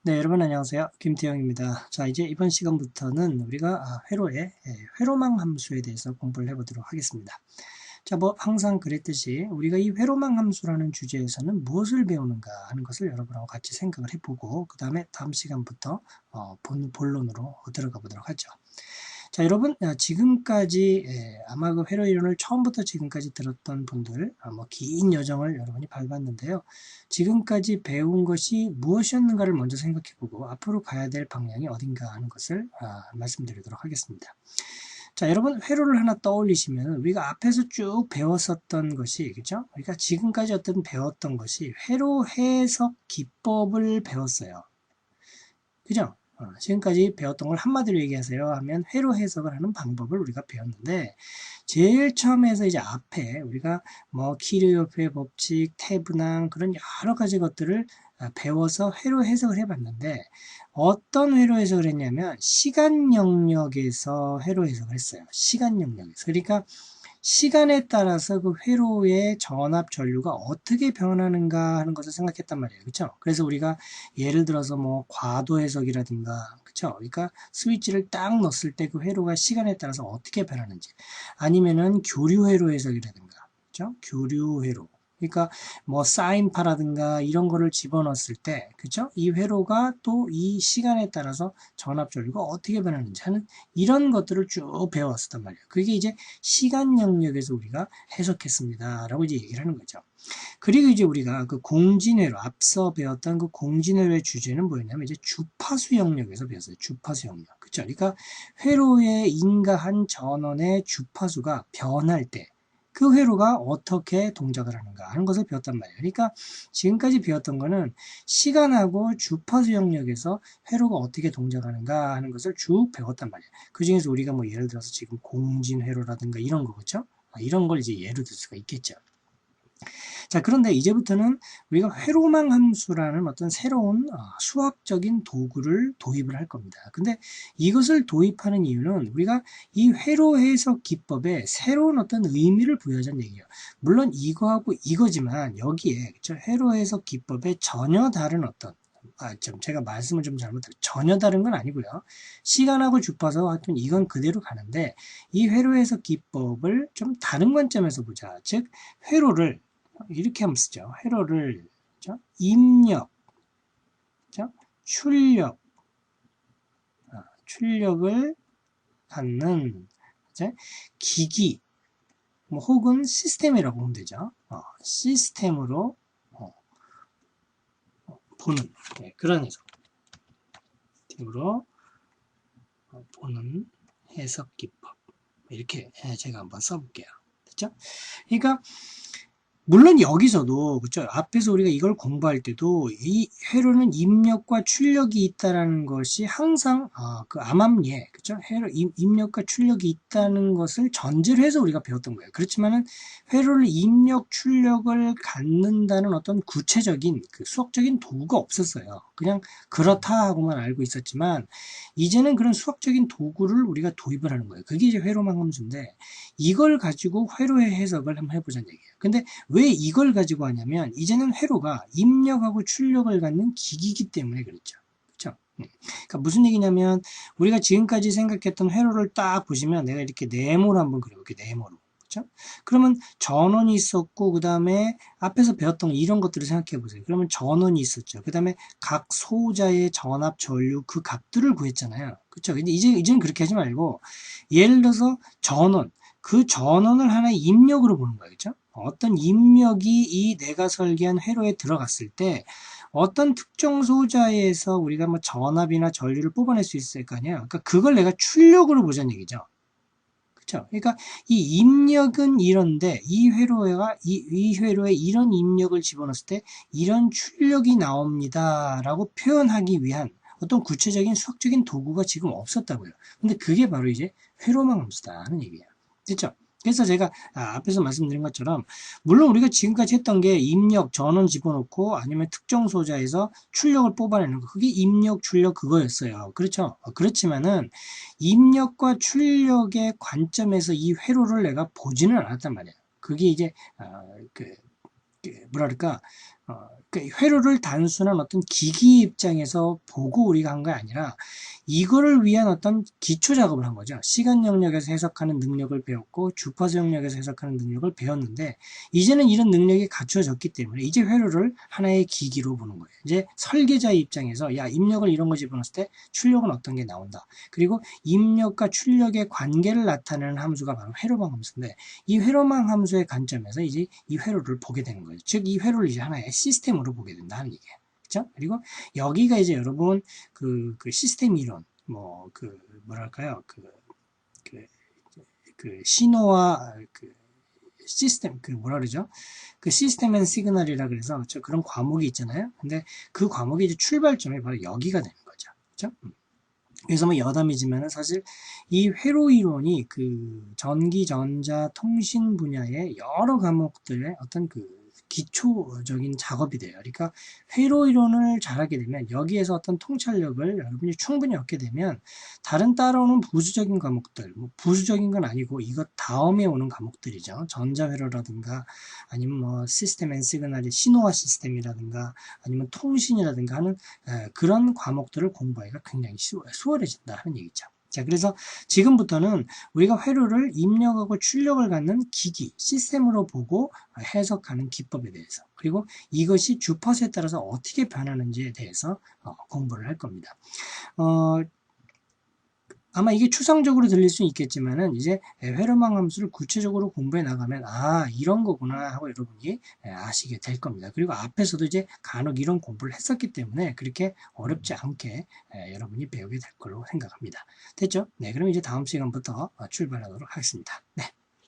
네, 여러분 안녕하세요. 김태형입니다. 자, 이제 이번 시간부터는 우리가 회로의 회로망 함수에 대해서 공부를 해보도록 하겠습니다. 자, 뭐 항상 그랬듯이 우리가 이 회로망 함수라는 주제에서는 무엇을 배우는가 하는 것을 여러분하고 같이 생각을 해보고 그 다음에 다음 시간부터 본론으로 들어가 보도록 하죠. 자, 여러분 지금까지 아마 그 회로 이론을 처음부터 지금까지 들었던 분들 뭐 긴 여정을 여러분이 밟았는데요. 지금까지 배운 것이 무엇이었는가를 먼저 생각해보고 앞으로 가야 될 방향이 어딘가 하는 것을 말씀드리도록 하겠습니다. 자, 여러분 회로를 하나 떠올리시면 우리가 앞에서 쭉 배웠었던 것이, 그죠? 우리가 지금까지 어떤 배웠던 것이 회로 해석 기법을 배웠어요. 그죠? 지금까지 배웠던 걸 한마디로 얘기하세요 하면 회로 해석을 하는 방법을 우리가 배웠는데, 제일 처음에서 이제 앞에 우리가 뭐 키르요프의 법칙, 태분항 그런 여러 가지 것들을 배워서 회로 해석을 해봤는데, 어떤 회로 해석을 했냐면 시간 영역에서 회로 해석을 했어요. 시간 영역에서. 그러니까 시간에 따라서 그 회로의 전압 전류가 어떻게 변하는가 하는 것을 생각했단 말이에요. 그렇죠? 그래서 우리가 예를 들어서 뭐 과도 해석이라든가, 그렇죠? 그러니까 스위치를 딱 넣었을 때 그 회로가 시간에 따라서 어떻게 변하는지, 아니면은 교류 회로 해석이라든가, 그렇죠? 교류 회로. 그러니까 뭐 사인파라든가 이런 거를 집어넣었을 때, 그렇죠? 이 회로가 또 이 시간에 따라서 전압 전류가 어떻게 변하는지 하는 이런 것들을 쭉 배웠었단 말이에요. 그게 이제 시간 영역에서 우리가 해석했습니다. 라고 이제 얘기를 하는 거죠. 그리고 이제 우리가 그 공진회로, 앞서 배웠던 그 공진회로의 주제는 뭐였냐면 이제 주파수 영역에서 배웠어요. 주파수 영역. 그쵸? 그러니까 회로에 인가한 전원의 주파수가 변할 때 그 회로가 어떻게 동작을 하는가 하는 것을 배웠단 말이에요. 그러니까 지금까지 배웠던 거는 시간하고 주파수 영역에서 회로가 어떻게 동작하는가 하는 것을 쭉 배웠단 말이에요. 그 중에서 우리가 뭐 예를 들어서 지금 공진회로라든가 이런 거, 그렇죠? 이런 걸 이제 예로 들 수가 있겠죠. 자, 그런데 이제부터는 우리가 회로망 함수라는 어떤 새로운 수학적인 도구를 도입을 할 겁니다. 근데 이것을 도입하는 이유는 우리가 이 회로 해석 기법에 새로운 어떤 의미를 부여하자는 얘기예요. 물론 이거하고 이거지만 여기에, 그렇죠? 회로 해석 기법에 전혀 다른 어떤 제가 말씀을 좀 잘못했어요. 전혀 다른 건 아니고요. 시간하고 주파수 하여튼 이건 그대로 가는데, 이 회로 해석 기법을 좀 다른 관점에서 보자. 즉 회로를 이렇게 하면 쓰죠. 회로를, 그렇죠? 입력, 그렇죠? 출력을 갖는 이제 기기, 뭐 혹은 시스템이라고 보면 되죠. 시스템으로 보는 그런 해석. 시스템으로 보는 해석 기법. 이렇게 제가 한번 써볼게요. 됐죠? 그러니까 물론 여기서도, 그쵸? 앞에서 우리가 이걸 공부할 때도 이 회로는 입력과 출력이 있다라는 것이 항상 그 암암리에, 그쵸? 회로 입력과 출력이 있다는 것을 전제로 해서 우리가 배웠던 거예요. 그렇지만은 회로를 입력 출력을 갖는다는 어떤 구체적인 그 수학적인 도구가 없었어요. 그냥 그렇다 하고만 알고 있었지만 이제는 그런 수학적인 도구를 우리가 도입을 하는 거예요. 그게 이제 회로망 함수인데, 이걸 가지고 회로의 해석을 한번 해보자는 얘기예요. 근데 왜 이걸 가지고 하냐면 이제는 회로가 입력하고 출력을 갖는 기기이기 때문에 그렇죠. 그렇죠? 그러니까 무슨 얘기냐면 우리가 지금까지 생각했던 회로를 딱 보시면 내가 이렇게 네모로 한번 그려볼게요. 네모로. 그렇죠? 그러면 전원이 있었고 그 다음에 앞에서 배웠던 이런 것들을 생각해 보세요. 그러면 전원이 있었죠. 그 다음에 각 소자의 전압, 전류 그 값들을 구했잖아요. 그렇죠? 근데 이제는 그렇게 하지 말고 예를 들어서 전원, 그 전원을 하나의 입력으로 보는 거예요. 그렇죠? 어떤 입력이 이 내가 설계한 회로에 들어갔을 때 어떤 특정 소자에서 우리가 뭐 전압이나 전류를 뽑아낼 수 있을 거 아니에요. 그러니까 그걸 내가 출력으로 보자는 얘기죠. 그렇죠? 그러니까 이 입력은 이런데 이 회로에 이런 입력을 집어넣었을 때 이런 출력이 나옵니다라고 표현하기 위한 어떤 구체적인 수학적인 도구가 지금 없었다고요. 근데 그게 바로 이제 회로망 함수다는 얘기예요. 됐죠? 그래서 제가 앞에서 말씀드린 것처럼 물론 우리가 지금까지 했던 게 입력, 전원 집어넣고 아니면 특정 소자에서 출력을 뽑아내는 거, 그게 입력, 출력 그거였어요. 그렇죠? 그렇지만은 입력과 출력의 관점에서 이 회로를 내가 보지는 않았단 말이에요. 그게 이제 뭐랄까 그 회로를 단순한 어떤 기기 입장에서 보고 우리가 한 게 아니라 이거를 위한 어떤 기초 작업을 한 거죠. 시간 영역에서 해석하는 능력을 배웠고 주파수 영역에서 해석하는 능력을 배웠는데 이제는 이런 능력이 갖추어졌기 때문에 이제 회로를 하나의 기기로 보는 거예요. 이제 설계자의 입장에서 야 입력을 이런 거 집어넣었을 때 출력은 어떤 게 나온다. 그리고 입력과 출력의 관계를 나타내는 함수가 바로 회로망 함수인데 이 회로망 함수의 관점에서 이제 이 회로를 보게 되는 거예요. 즉 이 회로를 이제 하나의 시스템으로 보게 된다는 얘기예요. 그렇죠? 그리고 여기가 이제 여러분 그 시스템 이론 뭐랄까요 그 신호와 그 시스템 뭐라 그러죠? 그 시스템 앤 시그널이라 그래서 그런 과목이 있잖아요. 근데 그 과목의 이제 출발점이 바로 여기가 되는 거죠. 그렇죠? 그래서 뭐 여담이지만은 사실 이 회로 이론이 그 전기, 전자, 통신 분야의 여러 과목들의 어떤 그 기초적인 작업이 돼요. 그러니까 회로 이론을 잘하게 되면 여기에서 어떤 통찰력을 여러분이 충분히 얻게 되면 다른 따라오는 부수적인 과목들, 뭐 부수적인 건 아니고 이것 다음에 오는 과목들이죠. 전자회로라든가 아니면 뭐 시스템 앤 시그널의 신호화 시스템이라든가 아니면 통신이라든가 하는 그런 과목들을 공부하기가 굉장히 수월해진다 하는 얘기죠. 자, 그래서 지금부터는 우리가 회로를 입력하고 출력을 갖는 기기, 시스템으로 보고 해석하는 기법에 대해서 그리고 이것이 주파수에 따라서 어떻게 변하는지에 대해서 공부를 할 겁니다. 아마 이게 추상적으로 들릴 수 있겠지만은 이제 회로망 함수를 구체적으로 공부해 나가면 이런 거구나 하고 여러분이 아시게 될 겁니다. 그리고 앞에서도 이제 간혹 이런 공부를 했었기 때문에 그렇게 어렵지 않게 여러분이 배우게 될 걸로 생각합니다. 됐죠? 네, 그럼 이제 다음 시간부터 출발하도록 하겠습니다. 네.